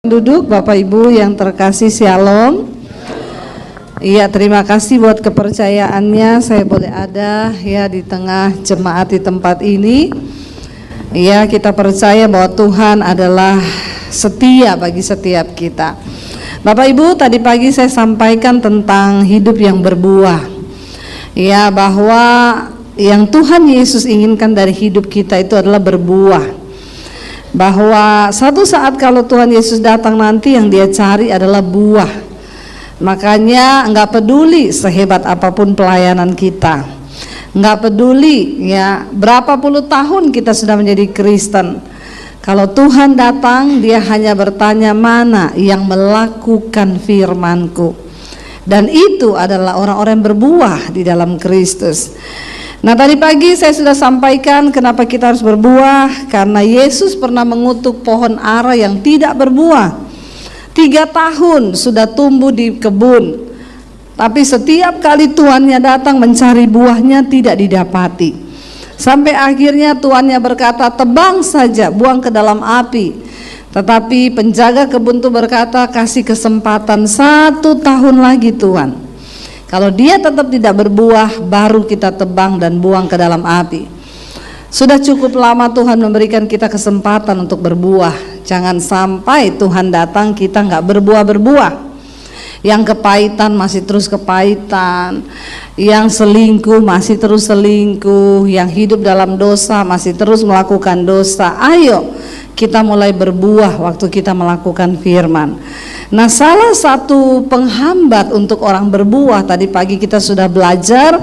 Duduk Bapak Ibu yang terkasih, Shalom. Iya, terima kasih buat kepercayaannya saya boleh ada ya di tengah jemaat di tempat ini. Iya, kita percaya bahwa Tuhan adalah setia bagi setiap kita. Bapak Ibu, tadi pagi saya sampaikan tentang hidup yang berbuah. Ya, bahwa yang Tuhan Yesus inginkan dari hidup kita itu adalah berbuah. Bahwa suatu saat kalau Tuhan Yesus datang nanti yang dia cari adalah buah. Makanya enggak peduli sehebat apapun pelayanan kita, enggak peduli ya berapa puluh tahun kita sudah menjadi Kristen, kalau Tuhan datang dia hanya bertanya mana yang melakukan firman-Ku. Dan itu adalah orang-orang yang berbuah di dalam Kristus. Nah, tadi pagi saya sudah sampaikan kenapa kita harus berbuah. Karena Yesus pernah mengutuk pohon ara yang tidak berbuah. 3 tahun sudah tumbuh di kebun, tapi setiap kali tuannya datang mencari buahnya tidak didapati. Sampai akhirnya tuannya berkata, tebang saja, buang ke dalam api. Tetapi penjaga kebun itu berkata, kasih kesempatan 1 tahun lagi Tuhan. Kalau dia tetap tidak berbuah, baru kita tebang dan buang ke dalam api. Sudah cukup lama Tuhan memberikan kita kesempatan untuk berbuah. Jangan sampai Tuhan datang kita nggak berbuah-berbuah. Yang kepahitan masih terus kepahitan, yang selingkuh masih terus selingkuh, yang hidup dalam dosa masih terus melakukan dosa. Ayo kita mulai berbuah waktu kita melakukan firman. Nah, salah satu penghambat untuk orang berbuah tadi pagi kita sudah belajar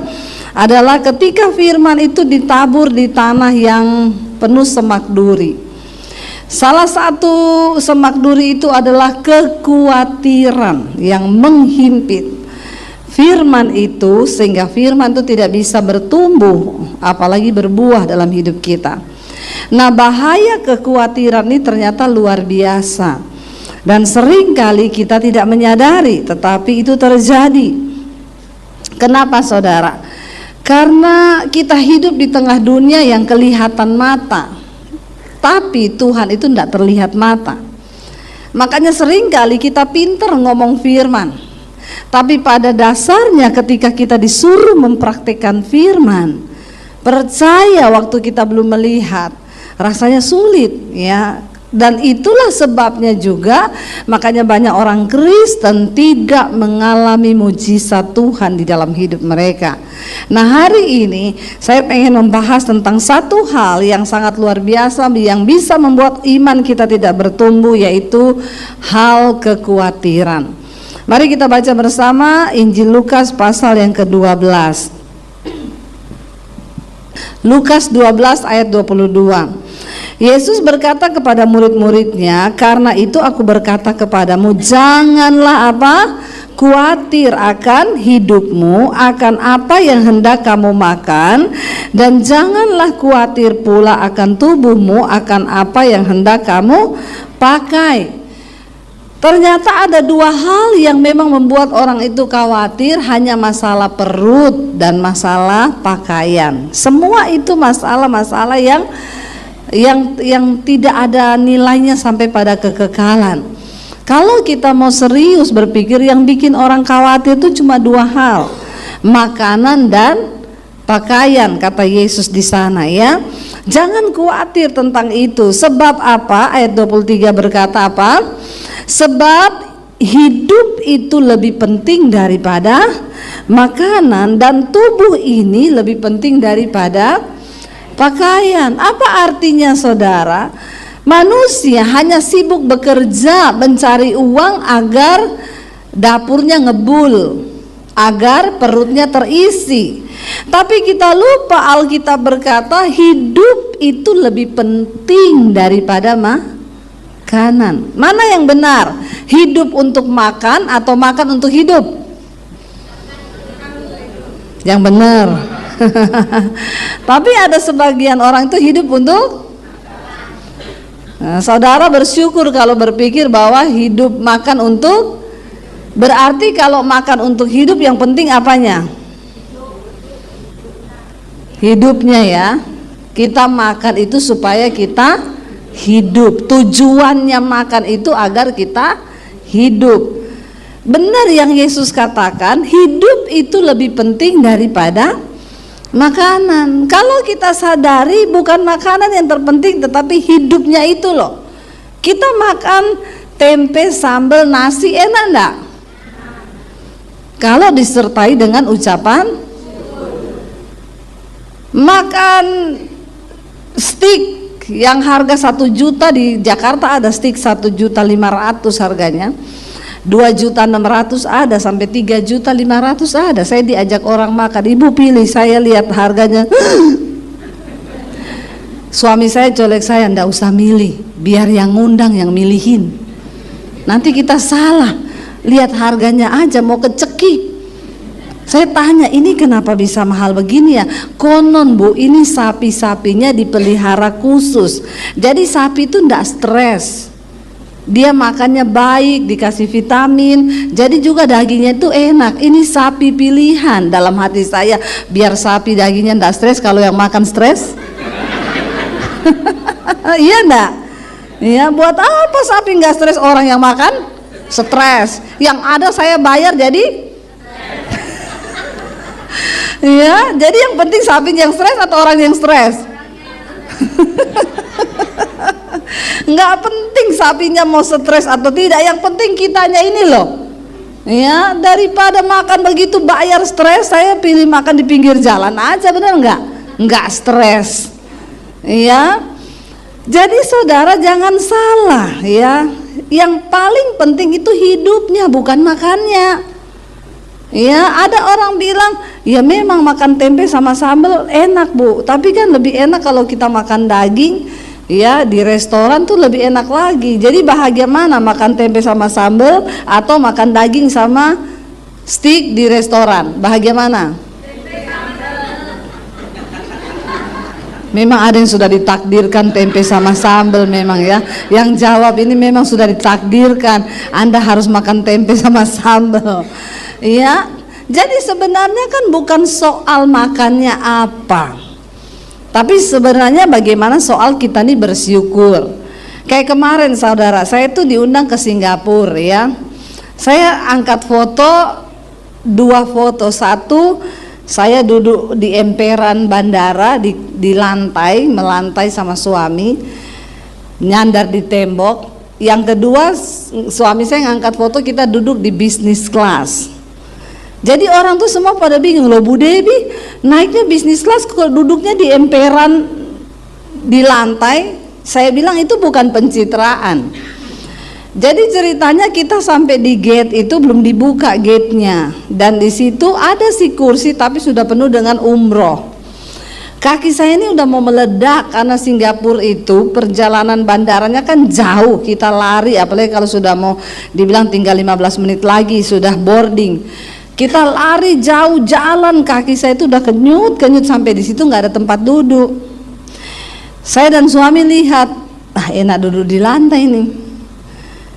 adalah ketika firman itu ditabur di tanah yang penuh semak duri. Salah satu semak duri itu adalah kekhawatiran yang menghimpit firman itu, sehingga firman itu tidak bisa bertumbuh apalagi berbuah dalam hidup kita. Nah, bahaya kekhawatiran ini ternyata luar biasa. Dan seringkali kita tidak menyadari, tetapi itu terjadi. Kenapa saudara? Karena kita hidup di tengah dunia yang kelihatan mata, tapi Tuhan itu tidak terlihat mata. Makanya seringkali kita pintar ngomong firman, tapi pada dasarnya ketika kita disuruh mempraktikkan firman, percaya waktu kita belum melihat, rasanya sulit ya. Dan itulah sebabnya juga makanya banyak orang Kristen tidak mengalami mujizat Tuhan di dalam hidup mereka. Nah, hari ini saya pengen membahas tentang satu hal yang sangat luar biasa yang bisa membuat iman kita tidak bertumbuh, yaitu hal kekhawatiran. Mari kita baca bersama Injil Lukas pasal yang ke-12. Lukas 12 ayat 22. Yesus berkata kepada murid-muridnya, karena itu aku berkata kepadamu, janganlah khawatir akan hidupmu, akan apa yang hendak kamu makan, dan janganlah khawatir pula akan tubuhmu, akan apa yang hendak kamu pakai. Ternyata ada 2 hal yang memang membuat orang itu khawatir, hanya masalah perut dan masalah pakaian. Semua itu masalah-masalah yang tidak ada nilainya sampai pada kekekalan. Kalau kita mau serius berpikir, yang bikin orang khawatir itu cuma 2 hal, makanan dan pakaian, kata Yesus di sana ya. Jangan khawatir tentang itu. Sebab apa? Ayat 23 berkata apa? Sebab hidup itu lebih penting daripada makanan, dan tubuh ini lebih penting daripada pakaian. Apa artinya saudara? Manusia hanya sibuk bekerja mencari uang agar dapurnya ngebul, agar perutnya terisi. Tapi kita lupa, Alkitab berkata hidup itu lebih penting daripada makanan. Mana yang benar? Hidup untuk makan atau makan untuk hidup? Yang benar. Tapi ada sebagian orang itu hidup untuk saudara bersyukur kalau berpikir bahwa hidup makan untuk, berarti kalau makan untuk hidup yang penting apanya? Hidupnya ya. Kita makan itu supaya kita hidup. Tujuannya makan itu agar kita hidup. Benar yang Yesus katakan, hidup itu lebih penting daripada makanan. Kalau kita sadari bukan makanan yang terpenting, tetapi hidupnya itu loh. Kita makan tempe, sambal, nasi, enak enggak? Kalau disertai dengan ucapan, makan steak yang harga 1 juta, di Jakarta ada steak 1.500.000 harganya, 2.600.000 ada, sampai 3.500.000 ada. Saya diajak orang makan, ibu pilih, saya lihat harganya. Suami saya colek saya, ndak usah milih, biar yang ngundang yang milihin. Nanti kita salah, lihat harganya aja mau kecekik. Saya tanya, ini kenapa bisa mahal begini ya? Konon bu, ini sapi-sapinya dipelihara khusus. Jadi sapi itu ndak stres. Dia makannya baik, dikasih vitamin, jadi juga dagingnya itu enak. Ini sapi pilihan. Dalam hati saya, biar sapi dagingnya ndak stres, kalau yang makan stres. Iya ndak? Iya, buat apa sapi nggak stres, orang yang makan stres. Yang ada saya bayar jadi. Iya, jadi yang penting sapi yang stres atau orang yang stres? Nggak penting sapinya mau stres atau tidak, yang penting kitanya ini loh. Ya, daripada makan begitu bayar stres, saya pilih makan di pinggir jalan aja, benar nggak? Nggak stres. Ya, jadi saudara jangan salah ya. Yang paling penting itu hidupnya, bukan makannya. Ya, ada orang bilang, ya memang makan tempe sama sambal enak bu, tapi kan lebih enak kalau kita makan daging. Ya, di restoran tuh lebih enak lagi. Jadi bahagia mana, makan tempe sama sambal atau makan daging sama steak di restoran? Bahagia mana? Memang ada yang sudah ditakdirkan tempe sama sambal memang ya. Yang jawab ini memang sudah ditakdirkan, Anda harus makan tempe sama sambal. Ya. Jadi sebenarnya kan bukan soal makannya apa, tapi sebenarnya bagaimana soal kita nih bersyukur. Kayak kemarin saudara, saya tuh diundang ke Singapura ya. Saya angkat foto, 2 foto. Satu, saya duduk di emperan bandara di lantai, melantai sama suami, nyandar di tembok. Yang kedua, suami saya ngangkat foto kita duduk di business class. Jadi orang tuh semua pada bingung, loh Bu Debbie naiknya bisnis kelas kok duduknya di emperan di lantai. Saya bilang itu bukan pencitraan. Jadi ceritanya kita sampai di gate itu belum dibuka gate-nya, dan di situ ada si kursi tapi sudah penuh dengan umroh. Kaki saya ini udah mau meledak karena Singapura itu perjalanan bandaranya kan jauh, kita lari, apalagi kalau sudah mau dibilang tinggal 15 menit lagi sudah boarding. Kita lari jauh jalan, kaki saya itu udah kenyut sampai di situ nggak ada tempat duduk. Saya dan suami lihat, enak duduk di lantai nih.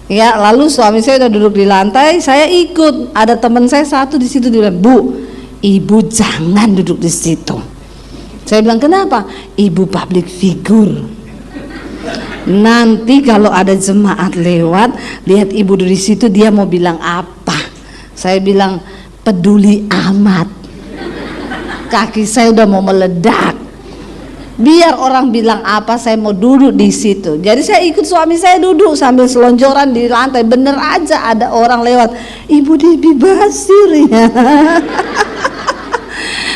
Ya, lalu suami saya udah duduk di lantai, saya ikut. Ada teman saya satu di situ, dia bilang, Bu, ibu jangan duduk di situ. Saya bilang, kenapa? Ibu public figure. Nanti kalau ada jemaat lewat, lihat ibu di situ, dia mau bilang apa? Saya bilang, peduli amat. Kaki saya udah mau meledak. Biar orang bilang apa, saya mau duduk di situ. Jadi saya ikut suami saya duduk sambil selonjoran di lantai. Bener aja ada orang lewat, Ibu Debbie Basir ya.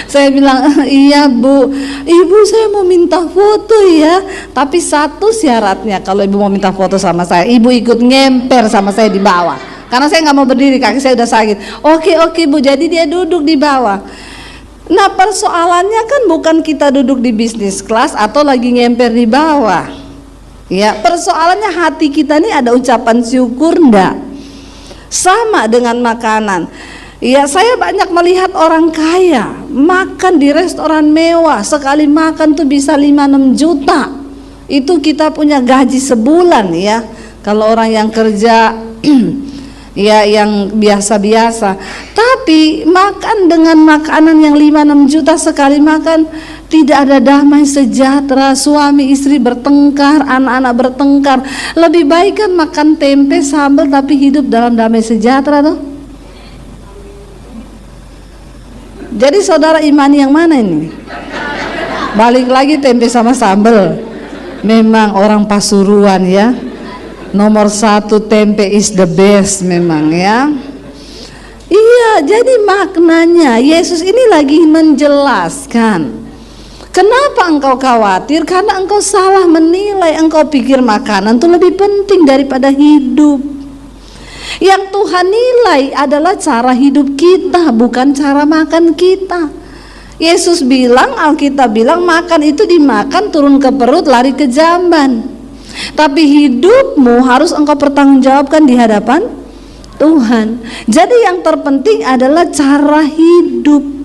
Saya bilang, iya Bu, Ibu saya mau minta foto ya. Tapi satu syaratnya, kalau Ibu mau minta foto sama saya, Ibu ikut ngemper sama saya di bawah. Karena saya nggak mau berdiri, kaki saya udah sakit. Oke Bu, jadi dia duduk di bawah. Nah persoalannya kan bukan kita duduk di bisnis kelas atau lagi ngemper di bawah. Ya, persoalannya hati kita nih ada ucapan syukur enggak? Sama dengan makanan. Ya, saya banyak melihat orang kaya makan di restoran mewah, sekali makan tuh bisa 5-6 juta. Itu kita punya gaji sebulan ya. Kalau orang yang kerja ya yang biasa-biasa, tapi makan dengan makanan yang 5-6 juta sekali makan, Tidak ada damai sejahtera, suami istri bertengkar, anak-anak bertengkar. Lebih baik kan makan tempe sambal tapi hidup dalam damai sejahtera tuh. Jadi saudara imani yang mana ini? Balik lagi tempe sama sambal. Memang orang Pasuruan ya. Nomor 1 tempe is the best memang ya. Iya, jadi maknanya Yesus ini lagi menjelaskan. Kenapa engkau khawatir? Karena engkau salah menilai. Engkau pikir makanan itu lebih penting daripada hidup. Yang Tuhan nilai adalah cara hidup kita, bukan cara makan kita. Yesus bilang, Alkitab bilang, makan itu dimakan turun ke perut, lari ke jamban. Tapi hidupmu harus engkau pertanggungjawabkan di hadapan Tuhan. Jadi yang terpenting adalah cara hidup.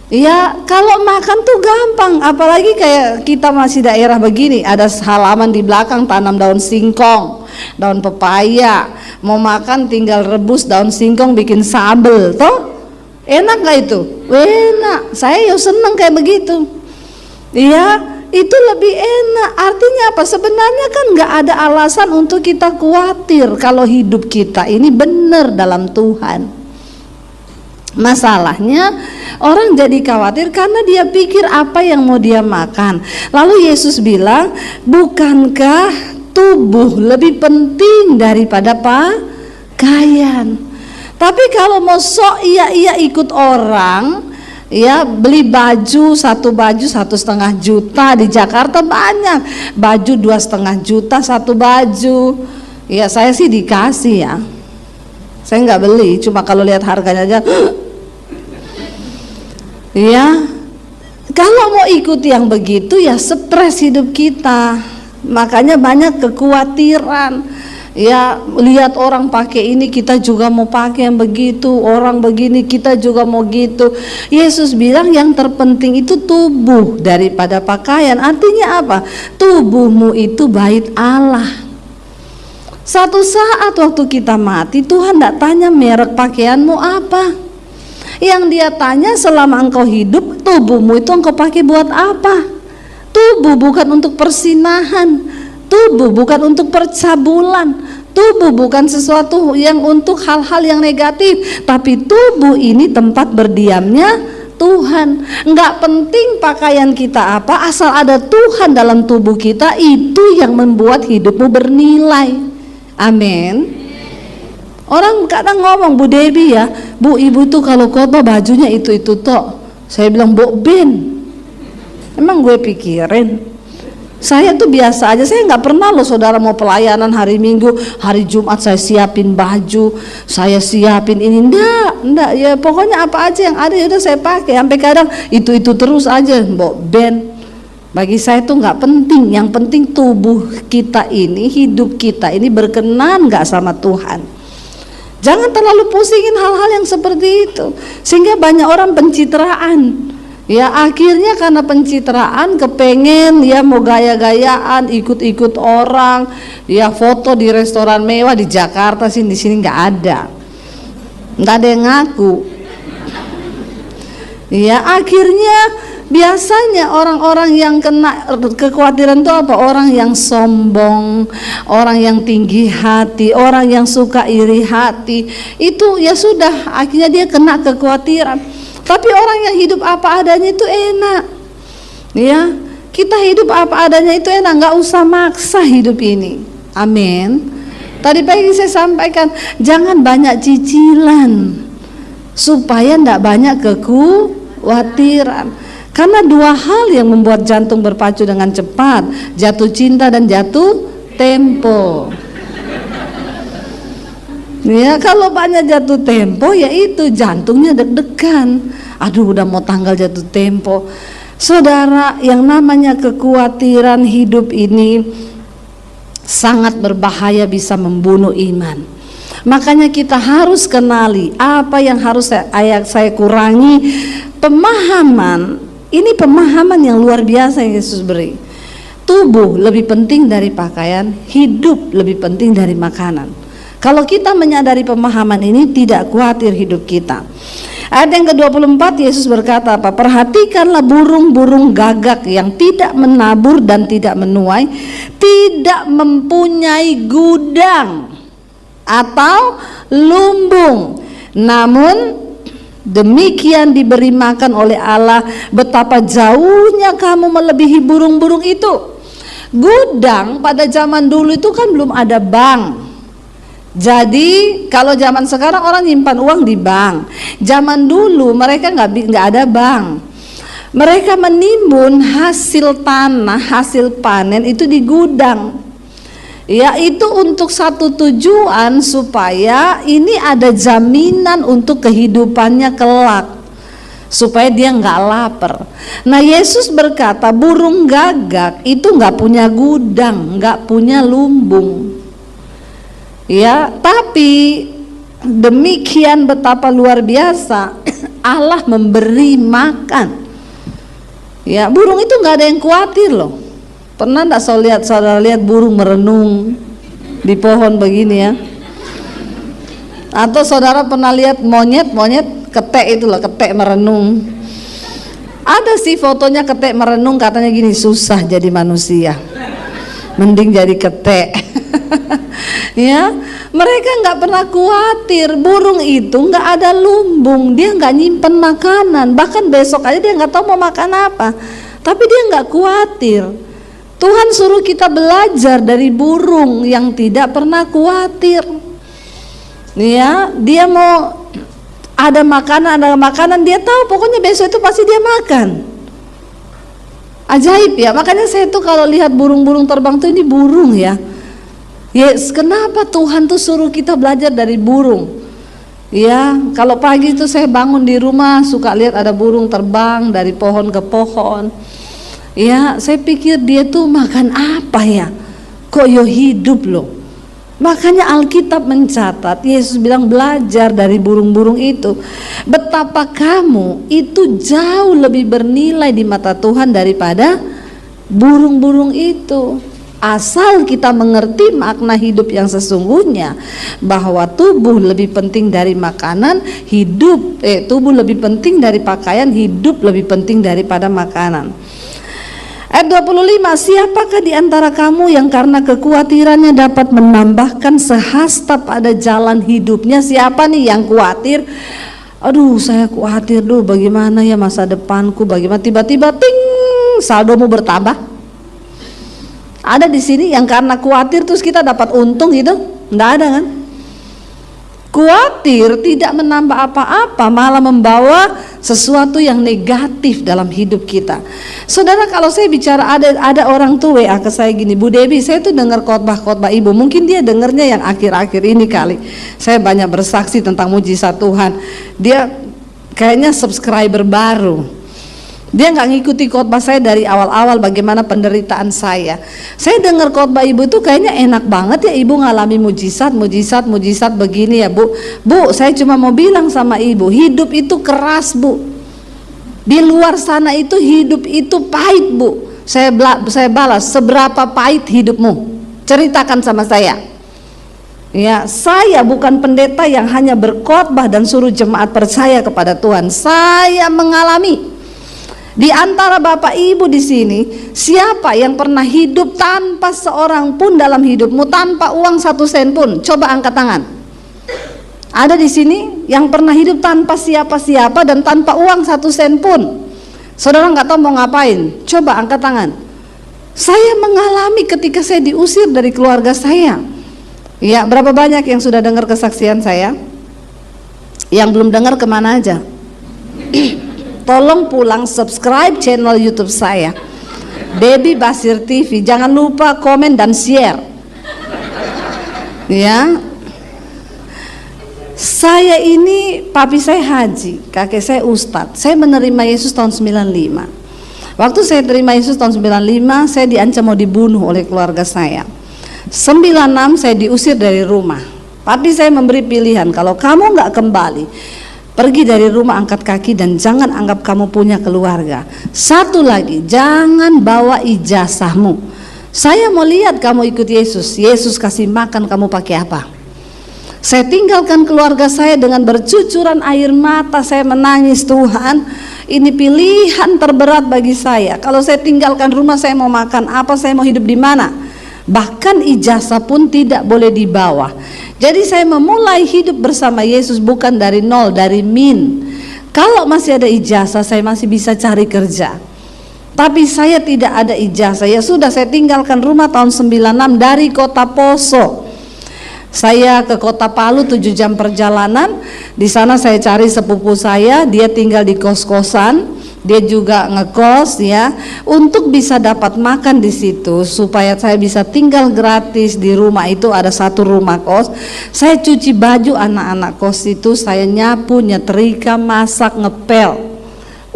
Ya, kalau makan tuh gampang, apalagi kayak kita masih daerah begini, ada halaman di belakang tanam daun singkong, daun pepaya. Mau makan tinggal rebus daun singkong bikin sambel, toh? Enak gak itu? Enak. Saya ya seneng kayak begitu. Iya, itu lebih enak. Artinya apa? Sebenarnya kan gak ada alasan untuk kita khawatir kalau hidup kita ini benar dalam Tuhan. Masalahnya orang jadi khawatir karena dia pikir apa yang mau dia makan. Lalu Yesus bilang, bukankah tubuh lebih penting daripada pakaian? Tapi kalau mau sok iya ikut orang, ya beli baju, satu baju 1,5 juta, di Jakarta banyak baju 2,5 juta satu baju. Ya saya sih dikasih ya, saya nggak beli, cuma kalau lihat harganya aja. Ya, kalau mau ikut yang begitu ya stres hidup kita. Makanya banyak kekhawatiran. Ya, lihat orang pakai ini kita juga mau pakai yang begitu, orang begini kita juga mau gitu. Yesus bilang yang terpenting itu tubuh daripada pakaian. Artinya apa? Tubuhmu itu bait Allah. Satu saat waktu kita mati, Tuhan tidak tanya merek pakaianmu apa. Yang dia tanya, selama engkau hidup, tubuhmu itu engkau pakai buat apa? Tubuh bukan untuk persinahan, tubuh bukan untuk percabulan, tubuh bukan sesuatu yang untuk hal-hal yang negatif, tapi tubuh ini tempat berdiamnya Tuhan. Enggak penting pakaian kita apa, asal ada Tuhan dalam tubuh kita, itu yang membuat hidupmu bernilai. Amin. Orang kadang ngomong, Bu Debbie ya, Bu, ibu tuh kalau khotbah bajunya itu toh. Saya bilang, Bu Ben, emang gue pikirin, saya tuh biasa aja. Saya nggak pernah loh saudara mau pelayanan hari Minggu, hari Jumat saya siapin baju, saya siapin ini, enggak ya pokoknya apa aja yang ada udah saya pakai. Sampai kadang itu terus aja, Bu Ben. Bagi saya tuh nggak penting, yang penting tubuh kita ini, hidup kita ini berkenan nggak sama Tuhan. Jangan terlalu pusingin hal-hal yang seperti itu, sehingga banyak orang pencitraan. Ya akhirnya karena pencitraan kepengen ya mau gaya-gayaan, ikut-ikut orang, ya foto di restoran mewah di Jakarta sih, di sini nggak ada yang ngaku. Ya akhirnya biasanya orang-orang yang kena kekhawatiran itu apa? Orang yang sombong, orang yang tinggi hati, orang yang suka iri hati. Itu ya sudah, akhirnya dia kena kekhawatiran. Tapi orang yang hidup apa adanya itu enak. Ya, kita hidup apa adanya itu enak, nggak usah maksa hidup ini. Amin. Tadi pagi saya sampaikan, jangan banyak cicilan supaya nggak banyak kekhawatiran. Karena dua hal yang membuat jantung berpacu dengan cepat, jatuh cinta dan jatuh tempo. Ya kalau banyak jatuh tempo, ya itu jantungnya deg-degan. Aduh udah mau tanggal jatuh tempo. Saudara, yang namanya kekhawatiran hidup ini sangat berbahaya, bisa membunuh iman. Makanya kita harus kenali apa yang harus saya kurangi. Pemahaman ini, pemahaman yang luar biasa yang Yesus beri. Tubuh lebih penting dari pakaian, hidup lebih penting dari makanan. Kalau kita menyadari pemahaman ini, tidak khawatir hidup kita. Ayat yang ke-24 Yesus berkata apa? Perhatikanlah burung-burung gagak yang tidak menabur dan tidak menuai, tidak mempunyai gudang atau lumbung, namun demikian diberi makan oleh Allah. Betapa jauhnya kamu melebihi burung-burung itu. Gudang pada zaman dulu itu kan belum ada bank. Jadi kalau zaman sekarang orang nyimpan uang di bank, zaman dulu mereka nggak ada bank. Mereka menimbun hasil tanah, hasil panen itu di gudang. Ya, itu untuk satu tujuan, supaya ini ada jaminan untuk kehidupannya kelak, supaya dia nggak lapar. Nah, Yesus berkata burung gagak itu nggak punya gudang, nggak punya lumbung. Ya, tapi demikian betapa luar biasa Allah memberi makan. Ya, burung itu nggak ada yang khawatir loh. Pernah enggak saudara lihat burung merenung di pohon begini ya? Atau saudara pernah lihat monyet ketek itu loh, ketek merenung. Ada sih fotonya ketek merenung, katanya gini, susah jadi manusia, mending jadi ketek. Ya, mereka nggak pernah khawatir. Burung itu nggak ada lumbung, dia nggak nyimpen makanan, bahkan besok aja dia nggak tahu mau makan apa, tapi dia nggak khawatir. Tuhan suruh kita belajar dari burung yang tidak pernah khawatir. Ya, dia mau ada makanan dia tahu pokoknya besok itu pasti dia makan. Ajaib ya, makanya saya tuh kalau lihat burung-burung terbang tuh, ini burung ya. Yes, kenapa Tuhan tuh suruh kita belajar dari burung? Ya, kalau pagi itu saya bangun di rumah suka lihat ada burung terbang dari pohon ke pohon. Ya, saya pikir dia tuh makan apa ya? Kok yo hidup loh. Makanya Alkitab mencatat, Yesus bilang belajar dari burung-burung itu. Betapa kamu itu jauh lebih bernilai di mata Tuhan daripada burung-burung itu. Asal kita mengerti makna hidup yang sesungguhnya, bahwa tubuh lebih penting dari makanan, tubuh lebih penting dari pakaian, hidup lebih penting daripada makanan. Ayat 25, siapakah di antara kamu yang karena kekhawatirannya dapat menambahkan sehasta pada jalan hidupnya? Siapa nih yang khawatir? Aduh, saya khawatir bagaimana ya masa depanku, bagaimana tiba-tiba ting saldomu bertambah? Ada di sini yang karena khawatir terus kita dapat untung gitu? Enggak ada kan? Khawatir tidak menambah apa-apa, malah membawa sesuatu yang negatif dalam hidup kita. Saudara, kalau saya bicara ada orang tuh WA ke saya gini, Bu Debbie, saya tuh dengar khotbah ibu, mungkin dia dengarnya yang akhir-akhir ini kali. Saya banyak bersaksi tentang mujizat Tuhan. Dia kayaknya subscriber baru. Dia nggak ngikuti khotbah saya dari awal-awal bagaimana penderitaan saya. Saya dengar khotbah ibu itu kayaknya enak banget ya, ibu ngalami mujizat begini ya Bu. Bu, saya cuma mau bilang sama ibu, hidup itu keras Bu. Di luar sana itu hidup itu pahit Bu. Saya balas, seberapa pahit hidupmu? Ceritakan sama saya. Ya, saya bukan pendeta yang hanya berkhotbah dan suruh jemaat percaya kepada Tuhan. Saya mengalami. Di antara Bapak Ibu di sini, siapa yang pernah hidup tanpa seorang pun dalam hidupmu, tanpa uang 1 sen pun? Coba angkat tangan. Ada di sini yang pernah hidup tanpa siapa-siapa dan tanpa uang 1 sen pun? Saudara nggak tahu mau ngapain? Coba angkat tangan. Saya mengalami ketika saya diusir dari keluarga saya. Ya, berapa banyak yang sudah dengar kesaksian saya? Yang belum dengar kemana aja? Tolong pulang subscribe channel YouTube saya, Debbie Basir TV. Jangan lupa komen dan share. Ya, saya ini papi saya haji, kakek saya ustadz. Saya menerima Yesus tahun 95. Waktu saya terima Yesus tahun 95, saya diancam mau dibunuh oleh keluarga saya. 96 saya diusir dari rumah. Papi saya memberi pilihan, kalau kamu nggak kembali, pergi dari rumah, angkat kaki, dan jangan anggap kamu punya keluarga. Satu lagi, jangan bawa ijazahmu. Saya mau lihat kamu ikut Yesus. Yesus kasih makan, kamu pakai apa? Saya tinggalkan keluarga saya dengan bercucuran air mata, saya menangis, Tuhan, ini pilihan terberat bagi saya. Kalau saya tinggalkan rumah, saya mau makan apa, saya mau hidup di mana? Bahkan ijazah pun tidak boleh dibawa. Jadi saya memulai hidup bersama Yesus bukan dari nol, dari min. Kalau masih ada ijazah, saya masih bisa cari kerja. Tapi saya tidak ada ijazah, ya sudah, saya tinggalkan rumah tahun 96 dari kota Poso. Saya ke kota Palu 7 jam perjalanan. Di sana saya cari sepupu saya, dia tinggal di kos-kosan, dia juga ngekos ya, untuk bisa dapat makan di situ supaya saya bisa tinggal gratis di rumah itu. Ada satu rumah kos. Saya cuci baju anak-anak kos itu, saya nyapu, nyetrika, masak, ngepel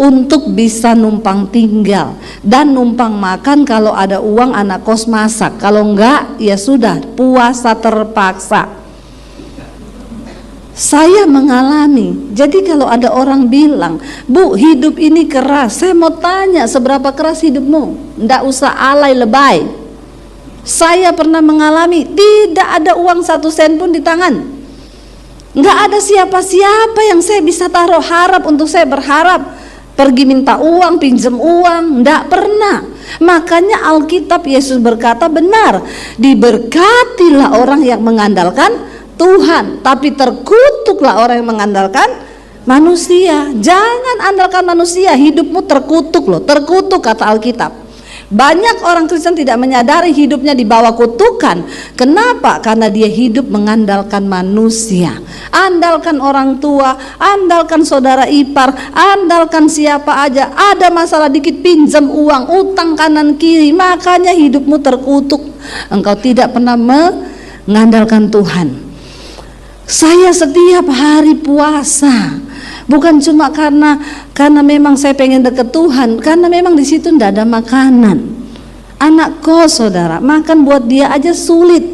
untuk bisa numpang tinggal dan numpang makan. Kalau ada uang anak kos masak, kalau enggak ya sudah puasa terpaksa. Saya mengalami. Jadi kalau ada orang bilang, "Bu, hidup ini keras," saya mau tanya, seberapa keras hidupmu? Enggak usah alay lebay. Saya pernah mengalami, tidak ada uang 1 sen pun di tangan. Enggak ada siapa-siapa yang saya bisa taruh harap untuk saya berharap pergi minta uang, pinjam uang, enggak pernah. Makanya Alkitab Yesus berkata benar, diberkatilah orang yang mengandalkan Tuhan, tapi terkutuklah orang yang mengandalkan manusia. Jangan andalkan manusia, hidupmu terkutuk loh, terkutuk kata Alkitab. Banyak orang Kristen tidak menyadari hidupnya di bawah kutukan. Kenapa? Karena dia hidup mengandalkan manusia. Andalkan orang tua, andalkan saudara ipar, andalkan siapa aja. Ada masalah dikit pinjam uang, utang kanan kiri. Makanya hidupmu terkutuk. Engkau tidak pernah mengandalkan Tuhan. Saya setiap hari puasa. Bukan cuma karena memang saya pengen deket Tuhan, karena memang di situ tidak ada makanan. Anak kos, saudara, makan buat dia aja sulit.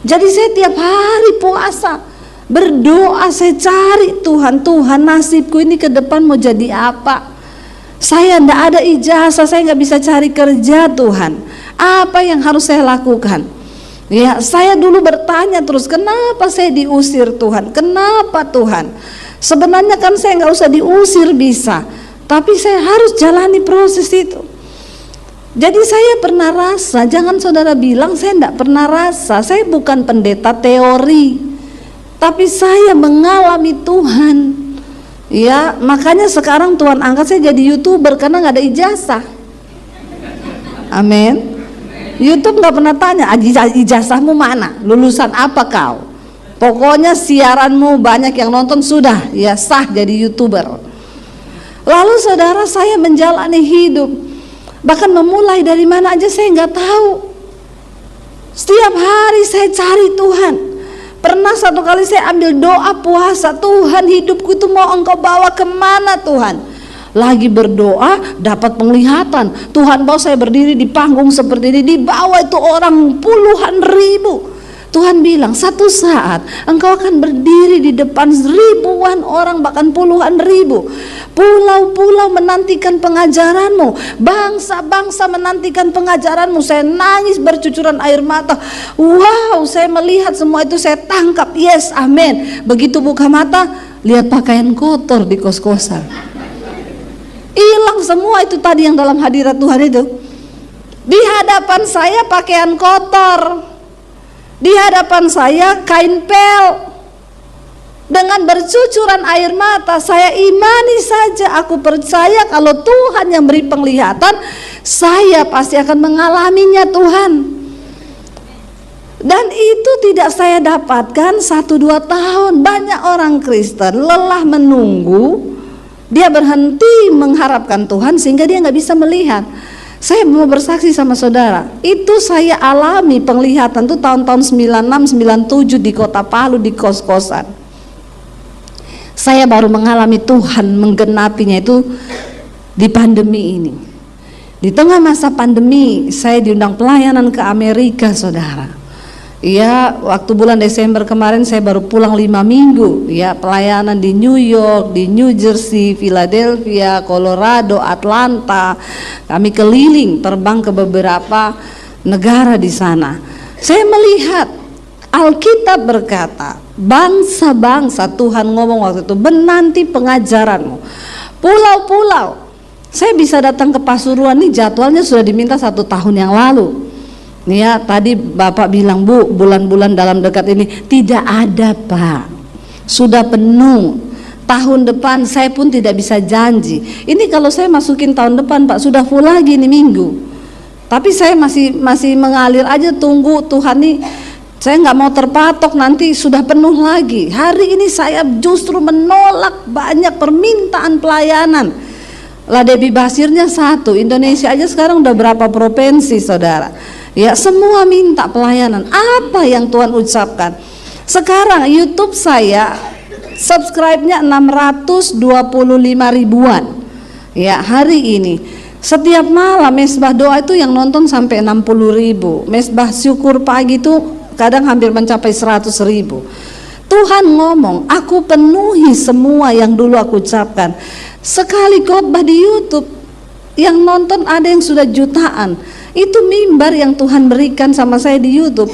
Jadi saya tiap hari puasa, berdoa, saya cari Tuhan, Tuhan nasibku ini ke depan mau jadi apa? Saya tidak ada ijazah, saya nggak bisa cari kerja, Tuhan. Apa yang harus saya lakukan? Ya, saya dulu bertanya terus, kenapa saya diusir Tuhan? Kenapa Tuhan? Sebenarnya kan saya nggak usah diusir bisa, tapi saya harus jalani proses itu. Jadi saya pernah rasa, jangan saudara bilang saya tidak pernah rasa. Saya bukan pendeta teori, tapi saya mengalami Tuhan. Ya, makanya sekarang Tuhan angkat saya jadi YouTuber karena nggak ada ijazah. Amin. YouTube nggak pernah tanya ijazahmu mana, lulusan apa kau. Pokoknya siaranmu banyak yang nonton, sudah ya sah jadi YouTuber. Lalu saudara, saya menjalani hidup, bahkan memulai dari mana aja saya nggak tahu. Setiap hari saya cari Tuhan. Pernah satu kali saya ambil doa puasa, Tuhan hidupku itu mau Engkau bawa kemana Tuhan? Lagi berdoa dapat penglihatan, Tuhan bawa saya berdiri di panggung seperti ini, di bawah itu orang puluhan ribu. Tuhan bilang, satu saat engkau akan berdiri di depan ribuan orang, bahkan puluhan ribu. Pulau-pulau menantikan pengajaranmu, bangsa-bangsa menantikan pengajaranmu. Saya nangis bercucuran air mata. Wow, saya melihat semua itu, saya tangkap. Yes, amin. Begitu buka mata, lihat pakaian kotor di kos-kosan. Hilang semua itu tadi yang dalam hadirat Tuhan itu. Di hadapan saya pakaian kotor, di hadapan saya kain pel. Dengan bercucuran air mata saya imani saja, aku percaya kalau Tuhan yang beri penglihatan, saya pasti akan mengalaminya Tuhan. Dan itu tidak saya dapatkan 1-2 tahun. Banyak orang Kristen lelah menunggu, dia berhenti mengharapkan Tuhan sehingga dia nggak bisa melihat. Saya mau bersaksi sama saudara, itu saya alami penglihatan tuh tahun-tahun 96, 97 di kota Palu, di kos-kosan. Saya baru mengalami Tuhan menggenapinya itu di pandemi ini. Di tengah masa pandemi, saya diundang pelayanan ke Amerika, saudara. Ya, waktu bulan Desember kemarin saya baru pulang 5 minggu. Ya, pelayanan di New York, di New Jersey, Philadelphia, Colorado, Atlanta. Kami keliling, terbang ke beberapa negara di sana. Saya melihat Alkitab berkata, bangsa-bangsa Tuhan ngomong waktu itu, menanti pengajaranmu. Pulau-pulau, saya bisa datang ke Pasuruan nih, jadwalnya sudah diminta 1 tahun yang lalu. Nih ya, tadi Bapak bilang, Bu, bulan-bulan dalam dekat ini tidak ada, Pak. Sudah penuh. Tahun depan saya pun tidak bisa janji. Ini kalau saya masukin tahun depan, Pak, sudah full lagi nih minggu. Tapi saya masih mengalir aja, tunggu Tuhan nih. Saya nggak mau terpatok, nanti sudah penuh lagi. Hari ini saya justru menolak banyak permintaan pelayanan. Lah Debbie Basirnya 1, Indonesia aja sekarang udah berapa provinsi, saudara. Ya, semua minta pelayanan. Apa yang Tuhan ucapkan? Sekarang YouTube saya subscribe-nya 625 ribuan. Ya, hari ini setiap malam mesbah doa itu yang nonton sampai 60 ribu. Mesbah syukur pagi itu kadang hampir mencapai 100 ribu. Tuhan ngomong, aku penuhi semua yang dulu aku ucapkan. Sekali khotbah di YouTube yang nonton ada yang sudah jutaan. Itu mimbar yang Tuhan berikan sama saya di YouTube.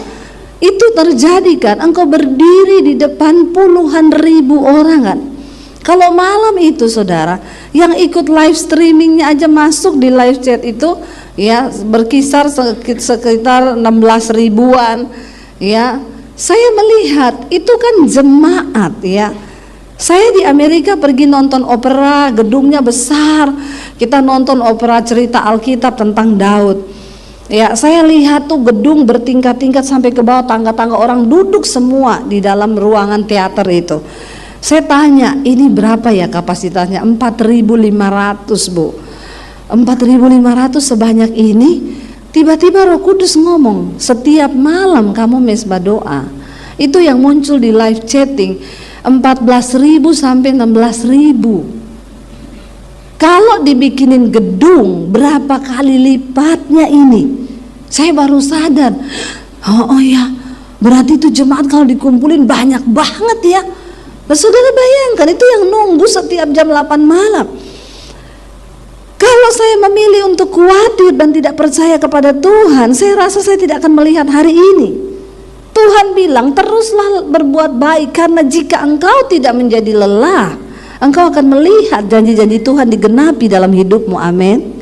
Itu terjadi kan, engkau berdiri di depan puluhan ribu orang kan. Kalau malam itu saudara, yang ikut live streamingnya aja masuk di live chat itu ya berkisar sekitar 16 ribuan. Ya, saya melihat itu kan jemaat ya. Saya di Amerika pergi nonton opera, gedungnya besar. Kita nonton opera cerita Alkitab tentang Daud. Ya, saya lihat tuh gedung bertingkat-tingkat sampai ke bawah, tangga-tangga orang duduk semua di dalam ruangan teater itu. Saya tanya, ini berapa ya kapasitasnya? 4.500, Bu. 4.500 sebanyak ini. Tiba-tiba Roh Kudus ngomong, setiap malam kamu mesbah doa. Itu yang muncul di live chatting, 14.000 sampai 16.000. Kalau dibikinin gedung, berapa kali lipatnya ini? Saya baru sadar, oh ya, berarti itu jemaat kalau dikumpulin banyak banget ya. Nah, saudara bayangkan, itu yang nunggu setiap jam 8 malam. Kalau saya memilih untuk khawatir dan tidak percaya kepada Tuhan, saya rasa saya tidak akan melihat hari ini. Tuhan bilang, teruslah berbuat baik, karena jika engkau tidak menjadi lelah, engkau akan melihat janji-janji Tuhan digenapi dalam hidupmu. Amin.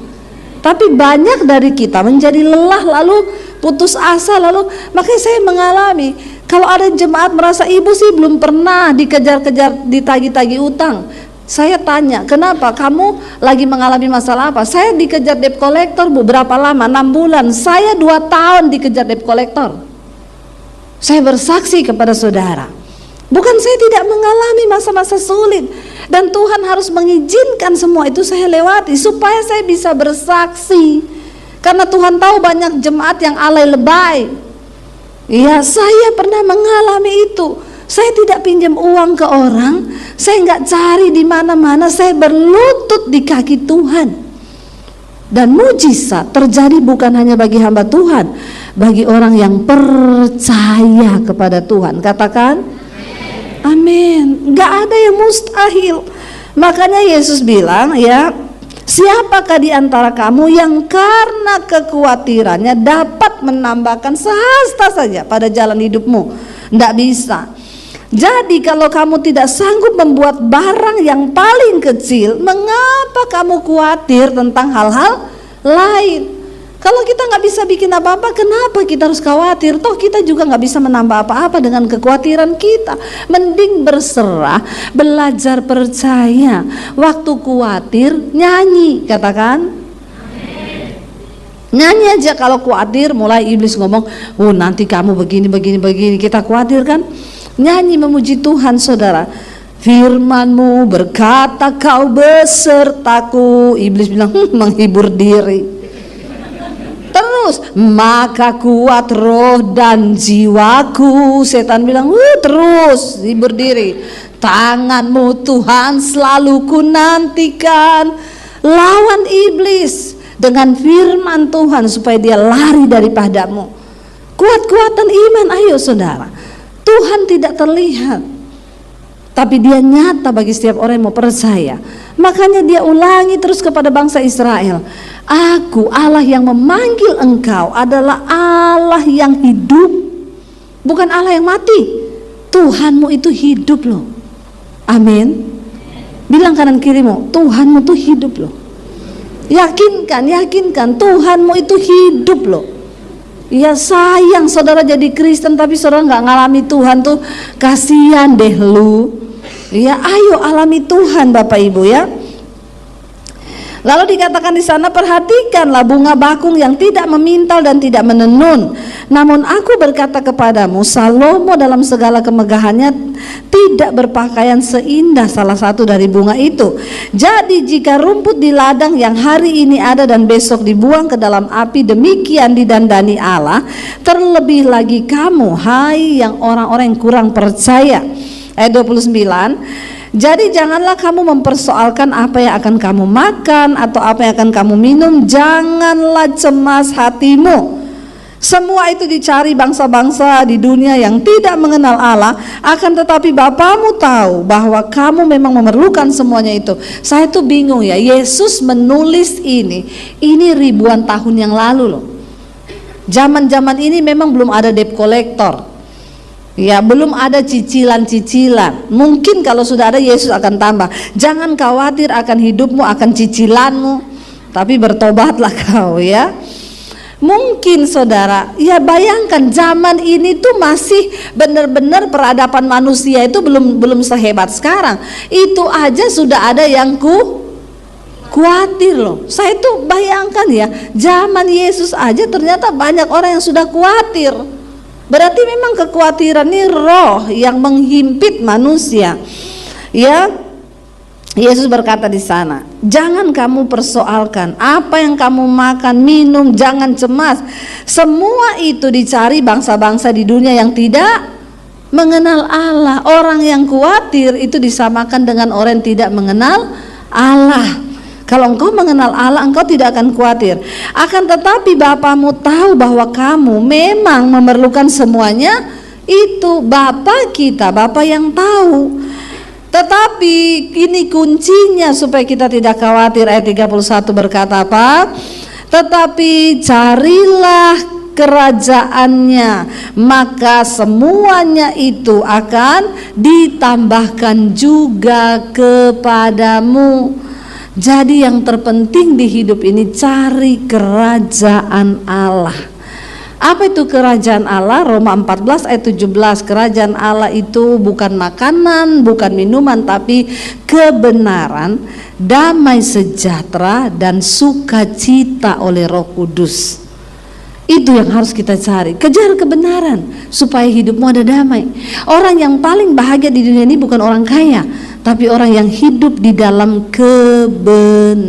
Tapi banyak dari kita menjadi lelah, lalu putus asa, lalu makanya saya mengalami, kalau ada jemaat merasa ibu sih belum pernah dikejar-kejar, ditagi-tagi utang. Saya tanya, kenapa kamu lagi mengalami masalah apa? Saya dikejar debt collector, Bu, berapa lama? 6 bulan. Saya 2 tahun dikejar debt collector. Saya bersaksi kepada saudara, bukan saya tidak mengalami masa-masa sulit, dan Tuhan harus mengizinkan semua itu saya lewati supaya saya bisa bersaksi. Karena Tuhan tahu banyak jemaat yang alay lebay. Ya, saya pernah mengalami itu. Saya tidak pinjam uang ke orang, saya nggak cari di mana-mana, saya berlutut di kaki Tuhan. Dan mujizat terjadi bukan hanya bagi hamba Tuhan, bagi orang yang percaya kepada Tuhan. Katakan amin. Nggak ada yang mustahil. Makanya Yesus bilang ya, siapakah di antara kamu yang karena kekhawatirannya dapat menambahkan sehasta saja pada jalan hidupmu? Nggak bisa. Jadi kalau kamu tidak sanggup membuat barang yang paling kecil, mengapa kamu khawatir tentang hal-hal lain? Kalau kita nggak bisa bikin apa-apa, kenapa kita harus khawatir? Toh kita juga nggak bisa menambah apa-apa dengan kekhawatiran kita. Mending berserah, belajar percaya. Waktu khawatir, nyanyi, katakan nyanyi aja. Kalau khawatir, mulai iblis ngomong, oh nanti kamu begini, kita khawatir kan? Nyanyi memuji Tuhan, saudara. Firman-Mu berkata kau besertaku. Iblis bilang, menghibur diri. Terus, maka kuat roh dan jiwaku. Setan bilang, terus hibur diri. Tangan-Mu Tuhan selalu ku nantikan. Lawan iblis dengan firman Tuhan supaya dia lari daripadamu. Kuat-kuatan iman, ayo saudara. Tuhan tidak terlihat, tapi dia nyata bagi setiap orang yang mau percaya. Makanya dia ulangi terus kepada bangsa Israel, aku Allah yang memanggil engkau adalah Allah yang hidup. bukan Allah yang mati. Tuhanmu itu hidup loh. Amin. Bilang kanan kirimu, Tuhanmu itu hidup loh. Yakinkan Tuhanmu itu hidup loh. Ya sayang saudara jadi Kristen tapi saudara nggak ngalami Tuhan tuh, kasihan deh lu. Ya ayo alami Tuhan Bapak Ibu ya. Lalu dikatakan di sana, perhatikanlah bunga bakung yang tidak memintal dan tidak menenun. Namun aku berkata kepadamu, Salomo dalam segala kemegahannya tidak berpakaian seindah salah satu dari bunga itu. Jadi jika rumput di ladang yang hari ini ada dan besok dibuang ke dalam api, demikian didandani Allah, terlebih lagi kamu, hai yang orang-orang yang kurang percaya. Ayat 29. Jadi janganlah kamu mempersoalkan apa yang akan kamu makan atau apa yang akan kamu minum. Janganlah cemas hatimu. Semua itu dicari bangsa-bangsa di dunia yang tidak mengenal Allah. Akan tetapi Bapamu tahu bahwa kamu memang memerlukan semuanya itu. Saya tuh bingung ya, Yesus menulis ini ribuan tahun yang lalu loh. Zaman-zaman ini memang belum ada debt collector. Ya, belum ada cicilan-cicilan. Mungkin kalau sudah ada, Yesus akan tambah. Jangan khawatir akan hidupmu, akan cicilanmu, tapi bertobatlah kau ya. Mungkin saudara, ya bayangkan zaman ini tuh masih benar-benar peradaban manusia itu belum sehebat sekarang. Itu aja sudah ada yang khawatir loh. Saya tuh bayangkan ya, zaman Yesus aja ternyata banyak orang yang sudah khawatir. Berarti memang kekhawatiran ini roh yang menghimpit manusia. Ya, Yesus berkata di sana, jangan kamu persoalkan apa yang kamu makan, minum, jangan cemas. Semua itu dicari bangsa-bangsa di dunia yang tidak mengenal Allah. Orang yang khawatir itu disamakan dengan orang yang tidak mengenal Allah. Kalau engkau mengenal Allah, engkau tidak akan khawatir. Akan tetapi Bapamu tahu bahwa kamu memang memerlukan semuanya itu. Bapa kita, Bapa yang tahu. Tetapi ini kuncinya supaya kita tidak khawatir. Ayat 31 berkata apa? Tetapi carilah kerajaannya, maka semuanya itu akan ditambahkan juga kepadamu. Jadi yang terpenting di hidup ini, cari kerajaan Allah. Apa itu kerajaan Allah? Roma 14 ayat 17. Kerajaan Allah itu bukan makanan, bukan minuman, tapi kebenaran, damai sejahtera, dan sukacita oleh Roh Kudus. Itu yang harus kita cari. Kejar kebenaran supaya hidupmu ada damai. Orang yang paling bahagia di dunia ini bukan orang kaya, tapi orang yang hidup di dalam kebenaran.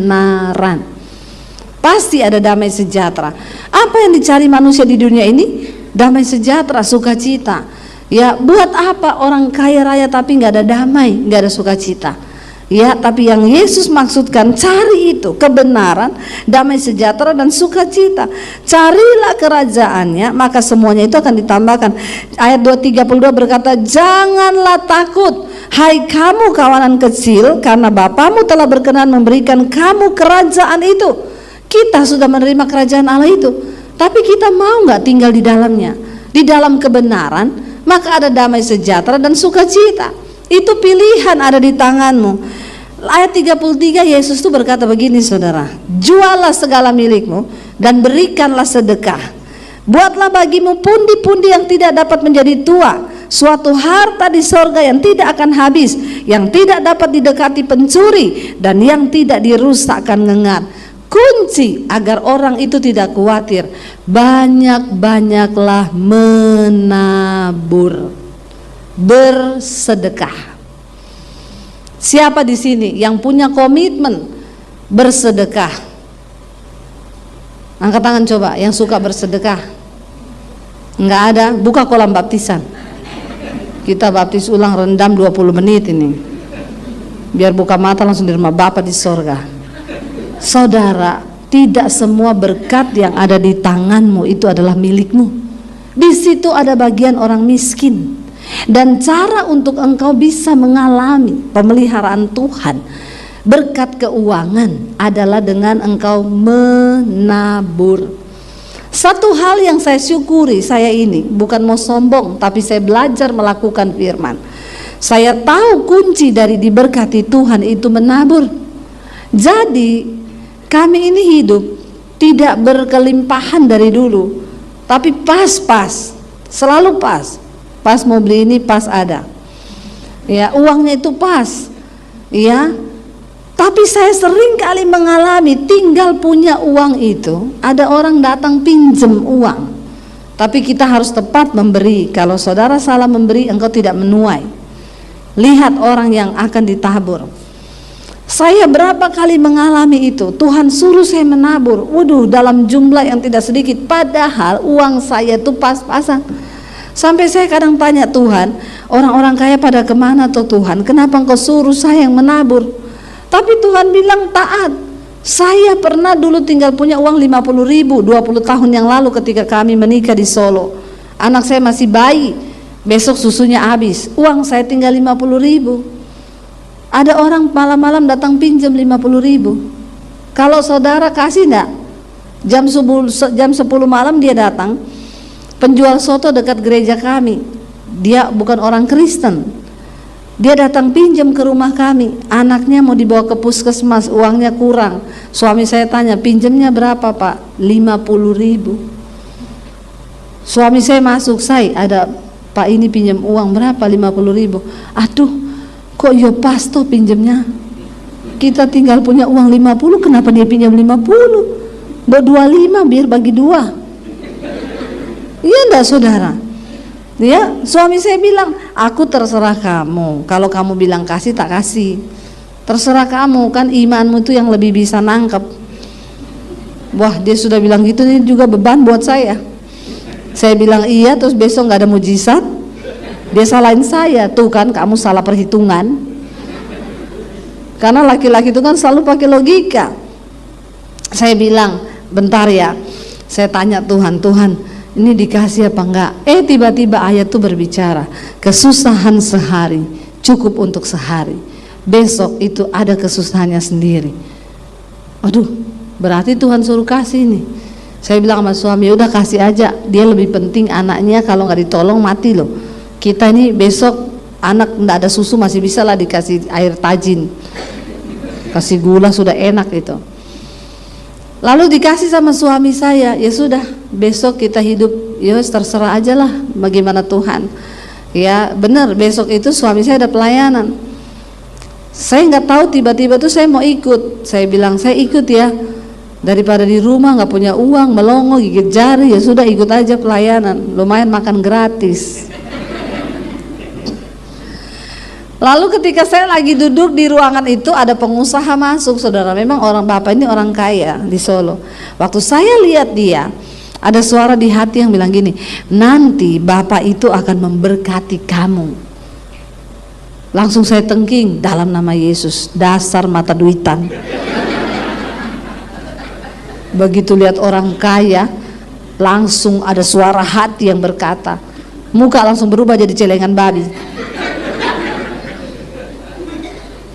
Pasti ada damai sejahtera. Apa yang dicari manusia di dunia ini? Damai sejahtera, sukacita. Ya, buat apa orang kaya raya tapi nggak ada damai, nggak ada sukacita? Ya, tapi yang Yesus maksudkan, cari itu, kebenaran, damai sejahtera, dan sukacita. Carilah kerajaannya, maka semuanya itu akan ditambahkan. Ayat 232 berkata, janganlah takut, hai kamu kawanan kecil, karena Bapamu telah berkenan memberikan kamu kerajaan itu. Kita sudah menerima kerajaan Allah itu, tapi kita mau nggak tinggal di dalamnya, di dalam kebenaran, maka ada damai sejahtera dan sukacita. Itu pilihan ada di tanganmu. Ayat 33 Yesus itu berkata begini saudara, jualah segala milikmu dan berikanlah sedekah. Buatlah bagimu pundi-pundi yang tidak dapat menjadi tua, suatu harta di sorga yang tidak akan habis, yang tidak dapat didekati pencuri, dan yang tidak dirusakkan ngengat. Kunci agar orang itu tidak khawatir, banyak-banyaklah menabur, bersedekah. Siapa di sini yang punya komitmen bersedekah? Angkat tangan coba yang suka bersedekah. Enggak ada, buka kolam baptisan. Kita baptis ulang rendam 20 menit ini. Biar buka mata langsung di rumah Bapa di sorga. Saudara, tidak semua berkat yang ada di tanganmu itu adalah milikmu. Di situ ada bagian orang miskin. Dan cara untuk engkau bisa mengalami pemeliharaan Tuhan, berkat keuangan, adalah dengan engkau menabur. Satu hal yang saya syukuri, saya ini bukan mau sombong, tapi saya belajar melakukan firman. Saya tahu kunci dari diberkati Tuhan itu menabur. Jadi kami ini hidup tidak berkelimpahan dari dulu, tapi pas-pas, selalu pas. Pas mau beli ini pas ada. Ya, uangnya itu pas. Ya. Tapi saya sering kali mengalami tinggal punya uang itu, ada orang datang pinjem uang. Tapi kita harus tepat memberi. Kalau saudara salah memberi, engkau tidak menuai. Lihat orang yang akan ditabur. Saya berapa kali mengalami itu. Tuhan suruh saya menabur. Waduh, dalam jumlah yang tidak sedikit. Padahal uang saya itu pas-pasan. Sampai saya kadang tanya Tuhan, orang-orang kaya pada kemana tuh Tuhan? Kenapa engkau suruh saya yang menabur? Tapi Tuhan bilang taat. Saya pernah dulu tinggal punya uang 50.000 20 tahun yang lalu ketika kami menikah di Solo. Anak saya masih bayi, besok susunya habis. Uang saya tinggal 50.000. Ada orang malam-malam datang pinjam 50.000. Kalau saudara kasih enggak? Jam 10 malam dia datang. Penjual soto dekat gereja kami. Dia bukan orang Kristen. Dia datang pinjam ke rumah kami. Anaknya mau dibawa ke puskesmas, uangnya kurang. Suami saya tanya, pinjamnya berapa Pak? 50.000. Suami saya masuk, ada Pak ini pinjam uang berapa? 50.000. Aduh, kok yo pas tuh pinjamnya. Kita tinggal punya uang 50, kenapa dia pinjam 50? 25 biar bagi 2. Iya enggak saudara? Ya, suami saya bilang, aku terserah kamu. Kalau kamu bilang kasih, tak kasih. Terserah kamu, kan imanmu itu yang lebih bisa nangkep. Wah, dia sudah bilang gitu, ini juga beban buat saya. Saya bilang iya, terus besok nggak ada mujizat. Dia salahin saya, tuh kan kamu salah perhitungan. Karena laki-laki itu kan selalu pakai logika. Saya bilang, bentar ya. Saya tanya Tuhan, ini dikasih apa enggak? Tiba-tiba ayat itu berbicara, kesusahan sehari cukup untuk sehari, besok itu ada kesusahannya sendiri. Aduh, berarti Tuhan suruh kasih nih. Saya bilang sama suami, udah kasih aja, dia lebih penting anaknya, kalau nggak ditolong mati loh. Kita ini besok anak nggak ada susu masih bisa lah dikasih air tajin, kasih gula sudah enak itu. Lalu dikasih sama suami saya, ya sudah, besok kita hidup, ya terserah aja lah bagaimana Tuhan. Ya benar, besok itu suami saya ada pelayanan. Saya nggak tahu, tiba-tiba tuh saya mau ikut. Saya bilang saya ikut ya, daripada di rumah nggak punya uang, melongo gigit jari, ya sudah ikut aja pelayanan, lumayan makan gratis. Lalu ketika saya lagi duduk di ruangan itu, ada pengusaha masuk, saudara. Memang orang bapak ini orang kaya di Solo. Waktu saya lihat dia, ada suara di hati yang bilang gini, nanti bapak itu akan memberkati kamu. Langsung saya tengking, dalam nama Yesus, dasar mata duitan. Begitu lihat orang kaya, langsung ada suara hati yang berkata, muka langsung berubah jadi celengan babi.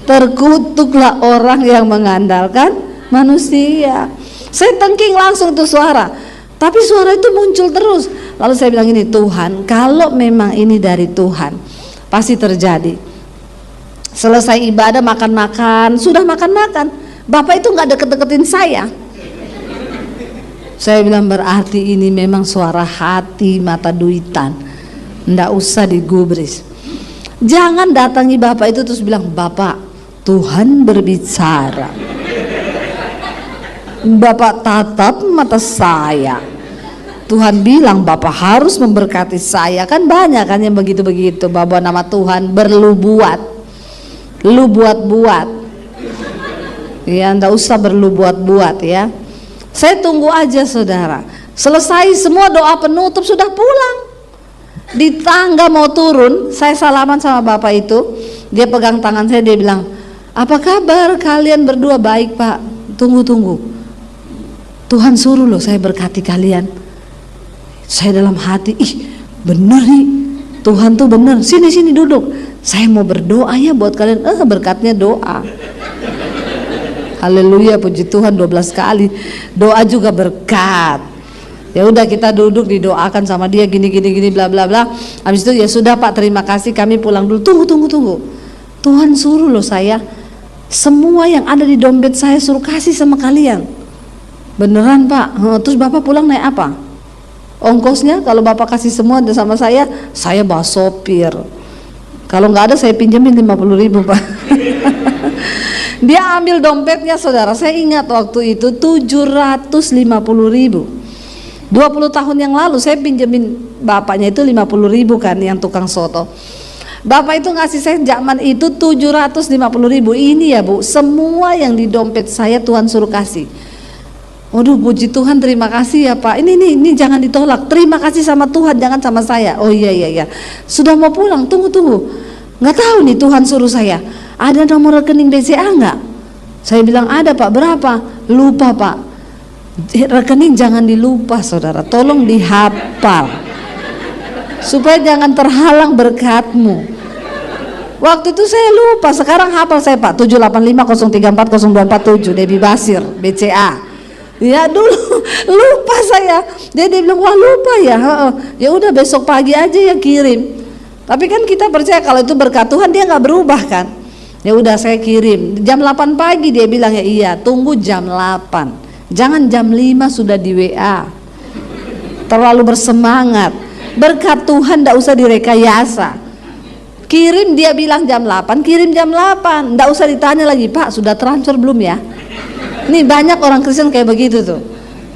Terkutuklah orang yang mengandalkan manusia. Saya tengking langsung tuh suara, tapi suara itu muncul terus. Lalu saya bilang ini, Tuhan, kalau memang ini dari Tuhan, pasti terjadi. Selesai ibadah makan-makan, sudah makan-makan, bapak itu nggak deket-deketin saya. Saya bilang berarti ini memang suara hati mata duitan, nggak usah digubris. Jangan datangi bapak itu terus bilang, Bapak, Tuhan berbicara. Bapak tatap mata saya, Tuhan bilang Bapak harus memberkati saya. Kan banyak kan yang begitu-begitu, bawa nama Tuhan berlu buat, lu buat-buat. Ya, ndak usah berlu buat-buat ya. Saya tunggu aja saudara. Selesai semua doa penutup, sudah pulang. Di tangga mau turun, saya salaman sama bapak itu. Dia pegang tangan saya, dia bilang, apa kabar kalian berdua? Baik Pak. Tunggu. Tuhan suruh loh saya berkati kalian. Saya dalam hati, bener nih, Tuhan tuh bener. Sini duduk. Saya mau berdoa ya buat kalian. Berkatnya doa. Haleluya, puji Tuhan 12 kali. Doa juga berkat. Ya udah kita duduk didoakan sama dia gini bla bla bla. Habis itu ya sudah Pak, terima kasih, kami pulang dulu. Tunggu. Tuhan suruh loh saya, semua yang ada di dompet saya suruh kasih sama kalian. Beneran Pak? Terus Bapak pulang naik apa? Ongkosnya kalau Bapak kasih semua sama saya bawa sopir. Kalau nggak ada saya pinjemin 50.000 Pak. Dia ambil dompetnya saudara, saya ingat waktu itu 750.000. 20 tahun yang lalu saya pinjemin bapaknya itu 50.000 kan, yang tukang soto. Bapak itu ngasih saya zaman itu 750.000. Ini ya Bu, semua yang di dompet saya Tuhan suruh kasih. Waduh, puji Tuhan, terima kasih ya Pak. Ini jangan ditolak. Terima kasih sama Tuhan, jangan sama saya. Oh iya. Sudah mau pulang, tunggu. Nggak tahu nih Tuhan suruh saya. Ada nomor rekening BCA nggak? Saya bilang ada Pak. Berapa? Lupa Pak. Rekening jangan dilupa saudara, tolong dihafal supaya jangan terhalang berkatmu. Waktu itu saya lupa, sekarang hafal saya Pak. 78503402447 Debbie Basir BCA. Ya dulu lupa saya. Dia bilang wah lupa ya. Ya udah besok pagi aja ya kirim. Tapi kan kita percaya kalau itu berkat Tuhan, dia nggak berubah kan. Ya udah saya kirim. Jam 8 pagi dia bilang ya iya, tunggu jam 8. Jangan jam 5 sudah di WA. Terlalu bersemangat. Berkat Tuhan tidak usah direkayasa. Kirim, dia bilang jam 8, kirim jam 8. Tidak usah ditanya lagi, Pak sudah transfer belum ya? Nih banyak orang Kristen kayak begitu tuh.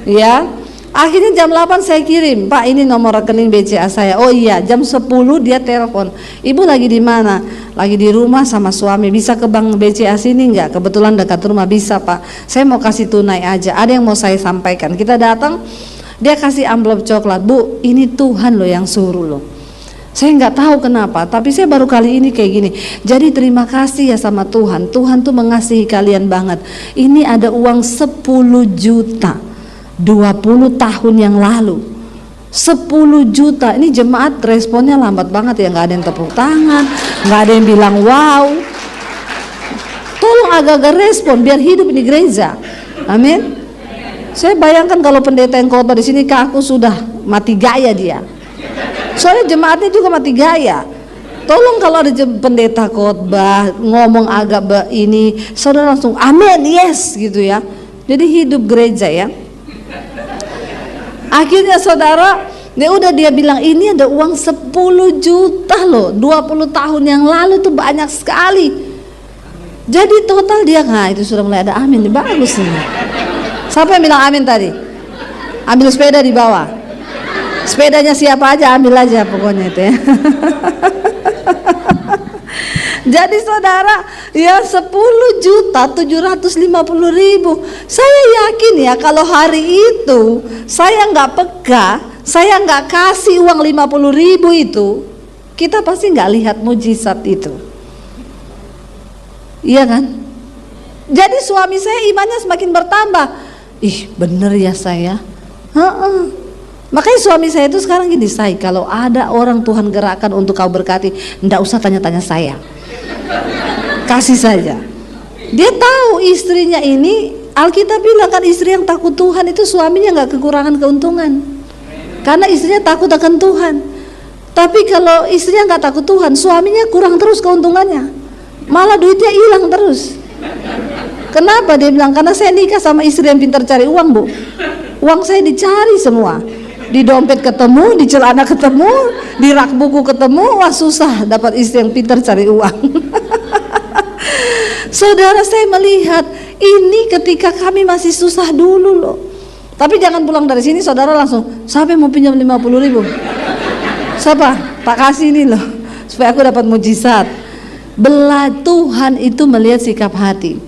Ya. Akhirnya jam 8 saya kirim, Pak ini nomor rekening BCA saya. Oh iya, jam 10 dia telepon. Ibu lagi di mana? Lagi di rumah sama suami. Bisa ke bank BCA sini enggak? Kebetulan dekat rumah. Bisa Pak. Saya mau kasih tunai aja. Ada yang mau saya sampaikan. Kita datang, dia kasih amplop coklat. Bu, ini Tuhan loh yang suruh loh. Saya nggak tahu kenapa, tapi saya baru kali ini kayak gini. Jadi terima kasih ya sama Tuhan. Tuhan tuh mengasihi kalian banget. Ini ada uang 10 juta. 20 tahun yang lalu 10 juta. Ini jemaat responnya lambat banget ya, nggak ada yang tepuk tangan, nggak ada yang bilang wow. Tolong agak-agak respon biar hidup ini gereja. Amin. Saya bayangkan kalau pendeta yang khotbah di sini ke aku sudah mati gaya dia. Soalnya jemaatnya juga mati gaya. Tolong kalau ada pendeta khotbah ngomong agak ini, saudara langsung amin, yes gitu ya. Jadi hidup gereja ya. Akhirnya saudara, ya udah dia bilang ini ada uang 10 juta loh. 20 tahun yang lalu tuh banyak sekali. Jadi total dia itu sudah mulai ada amin, bagus nih. Siapa yang bilang amin tadi? Ambil sepeda di bawah. Sepedanya siapa aja ambil aja pokoknya itu ya. Jadi saudara, ya 10.750.000. Saya yakin ya kalau hari itu saya nggak peka, saya nggak kasih uang 50.000 itu, kita pasti nggak lihat mujizat itu. Iya kan? Jadi suami saya imannya semakin bertambah. Ih bener ya saya. Makanya suami saya itu sekarang gini, say, kalau ada orang Tuhan gerakan untuk kau berkati, nggak usah tanya-tanya saya. Kasih saja. Dia tahu istrinya ini, Alkitab bilang kan istri yang takut Tuhan itu suaminya nggak kekurangan keuntungan, karena istrinya takut akan Tuhan. Tapi kalau istrinya nggak takut Tuhan, suaminya kurang terus keuntungannya, malah duitnya hilang terus. Kenapa? Dia bilang karena saya nikah sama istri yang pintar cari uang Bu. Uang saya dicari semua, di dompet ketemu, di celana ketemu, di rak buku ketemu. Wah susah dapat istri yang pintar cari uang. Saudara, saya melihat ini ketika kami masih susah dulu loh. Tapi jangan pulang dari sini saudara langsung, siapa yang mau pinjam 50.000? Siapa? Tak kasih ini loh, supaya aku dapat mujizat. Tuhan itu melihat sikap hati.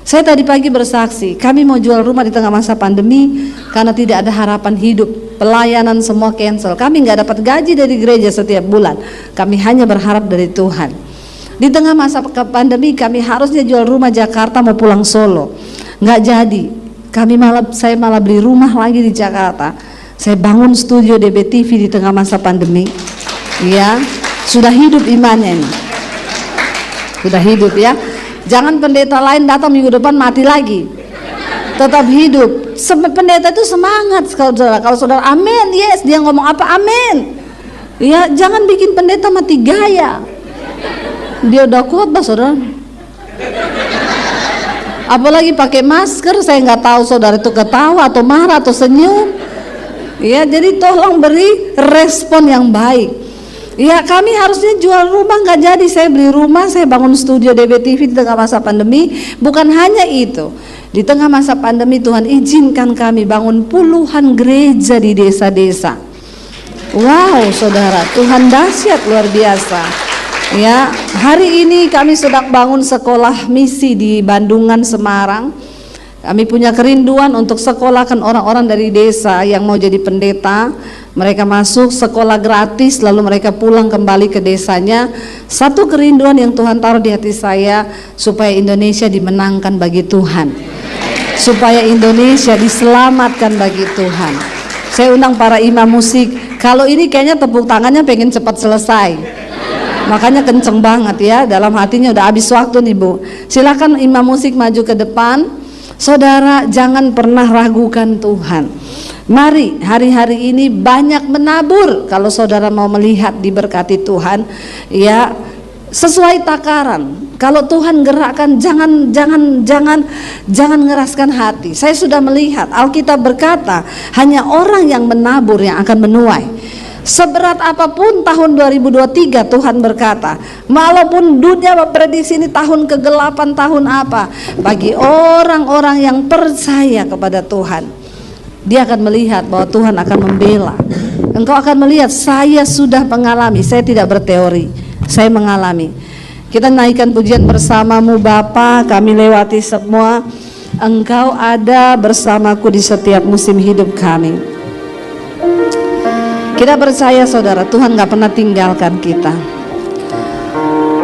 Saya tadi pagi bersaksi, kami mau jual rumah di tengah masa pandemi karena tidak ada harapan hidup. Pelayanan semua cancel. Kami nggak dapat gaji dari gereja setiap bulan. Kami hanya berharap dari Tuhan. Di tengah masa pandemi kami harusnya jual rumah Jakarta mau pulang Solo, nggak jadi. Saya malah beli rumah lagi di Jakarta. Saya bangun studio DBTV di tengah masa pandemi. Ya, sudah hidup imannya ini. Sudah hidup ya. Jangan pendeta lain datang minggu depan mati lagi. Tetap hidup. Pendeta itu semangat kalau saudara amin, yes, dia ngomong apa amin. Ya, jangan bikin pendeta mati gaya. Dia udah khotbah saudara, apalagi pakai masker, saya nggak tahu saudara itu ketawa atau marah atau senyum. Ya, jadi tolong beri respon yang baik. Ya, kami harusnya jual rumah, nggak jadi. Saya beli rumah, saya bangun studio DBTV di tengah masa pandemi. Bukan hanya itu, di tengah masa pandemi Tuhan izinkan kami bangun puluhan gereja di desa-desa. Wow saudara, Tuhan dahsyat luar biasa. Ya, hari ini kami sedang bangun sekolah misi di Bandungan, Semarang. Kami punya kerinduan untuk sekolahkan orang-orang dari desa yang mau jadi pendeta. Mereka masuk sekolah gratis, lalu mereka pulang kembali ke desanya. Satu kerinduan yang Tuhan taruh di hati saya, supaya Indonesia dimenangkan bagi Tuhan, supaya Indonesia diselamatkan bagi Tuhan. Saya undang para imam musik. Kalau ini kayaknya tepuk tangannya pengen cepat selesai, makanya kenceng banget ya, dalam hatinya udah habis waktu nih Bu. Silakan imam musik maju ke depan. Saudara, jangan pernah ragukan Tuhan. Mari hari-hari ini banyak menabur. Kalau saudara mau melihat diberkati Tuhan, ya sesuai takaran. Kalau Tuhan gerakkan, jangan ngeraskan hati. Saya sudah melihat Alkitab berkata, hanya orang yang menabur yang akan menuai. Seberat apapun tahun 2023, Tuhan berkata, walaupun dunia memprediksi ini tahun kegelapan, tahun apa, bagi orang-orang yang percaya kepada Tuhan, dia akan melihat bahwa Tuhan akan membela. Engkau akan melihat, saya sudah mengalami, saya tidak berteori, saya mengalami. Kita naikkan pujian bersamamu Bapa, kami lewati semua. Engkau ada bersamaku di setiap musim hidup kami. Kita percaya saudara, Tuhan gak pernah tinggalkan kita.